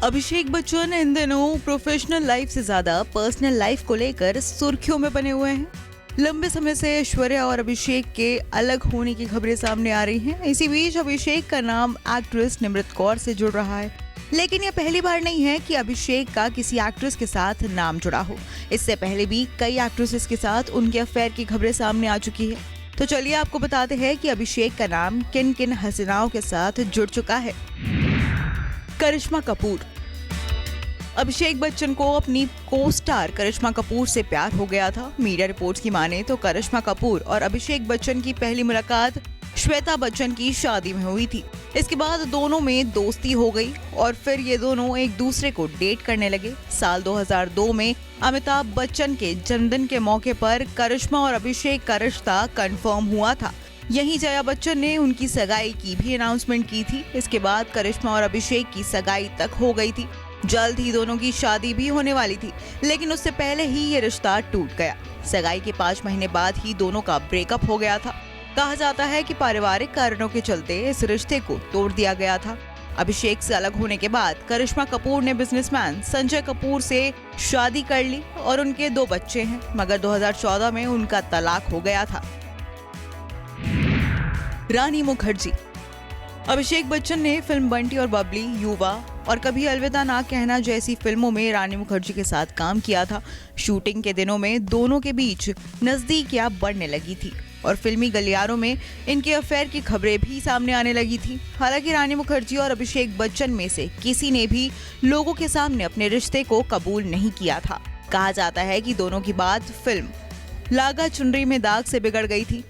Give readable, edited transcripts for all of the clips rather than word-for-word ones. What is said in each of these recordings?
अभिषेक बच्चन इन दिनों professional life से ज्यादा पर्सनल लाइफ को लेकर सुर्खियों में बने हुए हैं। लंबे समय से ऐश्वर्या और अभिषेक के अलग होने की खबरें सामने आ रही हैं। इसी बीच अभिषेक का नाम एक्ट्रेस निमृत कौर से जुड़ रहा है, लेकिन यह पहली बार नहीं है कि अभिषेक का किसी एक्ट्रेस के साथ नाम जुड़ा हो। इससे पहले भी कई एक्ट्रेसेस के साथ उनके अफेयर की खबरें सामने आ चुकी है। तो चलिए आपको बताते हैं कि अभिषेक का नाम किन किन हसीनाओं के साथ जुड़ चुका है। करिश्मा कपूर। अभिषेक बच्चन को अपनी को स्टार करिश्मा कपूर से प्यार हो गया था। मीडिया रिपोर्ट्स की माने तो करिश्मा कपूर और अभिषेक बच्चन की पहली मुलाकात श्वेता बच्चन की शादी में हुई थी। इसके बाद दोनों में दोस्ती हो गई और फिर ये दोनों एक दूसरे को डेट करने लगे। साल 2002 में अमिताभ बच्चन के जन्मदिन के मौके पर करिश्मा और अभिषेक का रिश्ता कंफर्म हुआ था। यहीं जया बच्चन ने उनकी सगाई की भी अनाउंसमेंट की थी। इसके बाद करिश्मा और अभिषेक की सगाई तक हो गई थी। जल्द ही दोनों की शादी भी होने वाली थी, लेकिन उससे पहले ही ये रिश्ता टूट गया। सगाई के 5 महीने बाद ही दोनों का ब्रेकअप हो गया था। कहा जाता है कि पारिवारिक कारणों के चलते इस रिश्ते को तोड़ दिया गया था। अभिषेक से अलग होने के बाद करिश्मा कपूर ने बिजनेसमैन संजय कपूर से शादी कर ली और उनके 2 बच्चे हैं, मगर 2014 में उनका तलाक हो गया था। रानी मुखर्जी। अभिषेक बच्चन ने फिल्म बंटी और बबली, युवा और कभी अलविदा ना कहना जैसी फिल्मों में रानी मुखर्जी के साथ काम किया था। शूटिंग के दिनों में दोनों के बीच नजदीकियां बढ़ने लगी थी और फिल्मी गलियारों में इनके अफेयर की खबरें भी सामने आने लगी थी। हालांकि रानी मुखर्जी और अभिषेक बच्चन में से किसी ने भी लोगों के सामने अपने रिश्ते को कबूल नहीं किया था। कहा जाता है कि दोनों की बात फिल्म लागा चुनरी में दाग से बिगड़ गई थी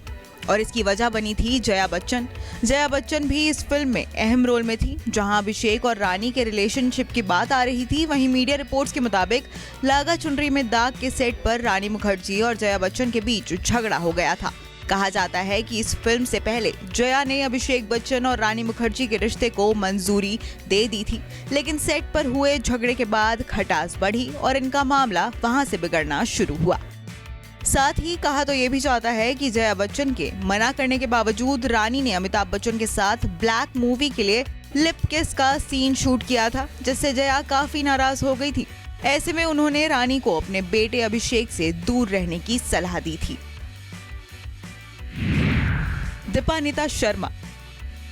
और इसकी वजह बनी थी जया बच्चन। जया बच्चन भी इस फिल्म में अहम रोल में थी। जहां अभिषेक और रानी के रिलेशनशिप की बात आ रही थी, वहीं मीडिया रिपोर्ट्स के मुताबिक लागा चुनरी में दाग के सेट पर रानी मुखर्जी और जया बच्चन के बीच झगड़ा हो गया था। कहा जाता है कि इस फिल्म से पहले जया ने अभिषेक बच्चन और रानी मुखर्जी के रिश्ते को मंजूरी दे दी थी, लेकिन सेट पर हुए झगड़े के बाद खटास बढ़ी और इनका मामला वहां से बिगड़ना शुरू हुआ। साथ ही कहा तो ये भी जाता है कि जया बच्चन के मना करने के बावजूद रानी ने अमिताभ बच्चन के साथ ब्लैक मूवी के लिए लिप किस का सीन शूट किया था, जिससे जया काफी नाराज हो गई थी। ऐसे में उन्होंने रानी को अपने बेटे अभिषेक से दूर रहने की सलाह दी थी। दीपानिता शर्मा।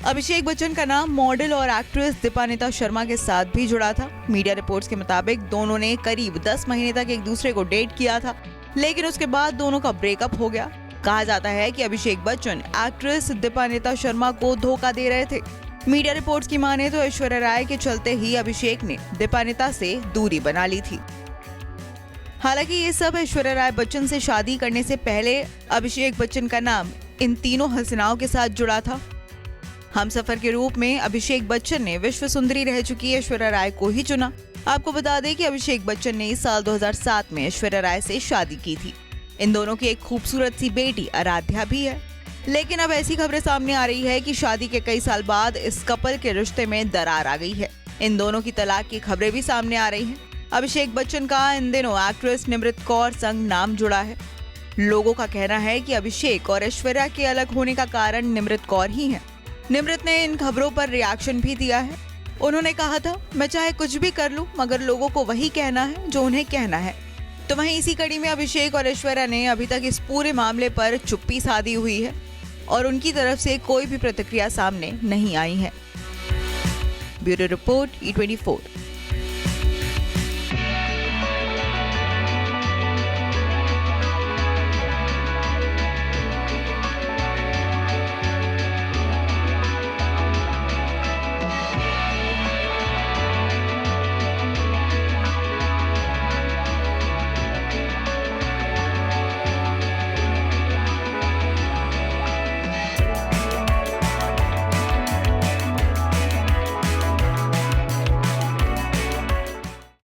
अभिषेक बच्चन का नाम मॉडल और एक्ट्रेस दीपानिता शर्मा के साथ भी जुड़ा था। मीडिया रिपोर्ट्स के मुताबिक दोनों ने करीब 10 महीने तक एक दूसरे को डेट किया था, लेकिन उसके बाद दोनों का ब्रेकअप हो गया। कहा जाता है कि अभिषेक बच्चन एक्ट्रेस दीपानिता शर्मा को धोखा दे रहे थे। मीडिया रिपोर्ट्स की माने तो ऐश्वर्या राय के चलते ही अभिषेक ने दीपानिता से दूरी बना ली थी। हालांकि ये सब ऐश्वर्या राय बच्चन से शादी करने से पहले अभिषेक बच्चन का नाम इन तीनों हसीनाओं के साथ जुड़ा था। हमसफर के रूप में अभिषेक बच्चन ने विश्व सुंदरी रह चुकी ऐश्वर्या राय को ही चुना। आपको बता दें कि अभिषेक बच्चन ने इस साल 2007 में ऐश्वर्या राय से शादी की थी। इन दोनों की एक खूबसूरत सी बेटी आराध्या भी है। लेकिन अब ऐसी खबरें सामने आ रही है कि शादी के कई साल बाद इस कपल के रिश्ते में दरार आ गई है। इन दोनों की तलाक की खबरें भी सामने आ रही हैं। अभिषेक बच्चन का इन दिनों एक्ट्रेस निमृत कौर संग नाम जुड़ा है। लोगों का कहना है कि अभिषेक और ऐश्वर्या के अलग होने का कारण निमृत कौर ही है। निमृत ने इन खबरों पर रिएक्शन भी दिया है। उन्होंने कहा था, मैं चाहे कुछ भी कर लूं, मगर लोगों को वही कहना है जो उन्हें कहना है। तो वहीं इसी कड़ी में अभिषेक और ऐश्वर्या ने अभी तक इस पूरे मामले पर चुप्पी साधी हुई है और उनकी तरफ से कोई भी प्रतिक्रिया सामने नहीं आई है। Bureau report E24।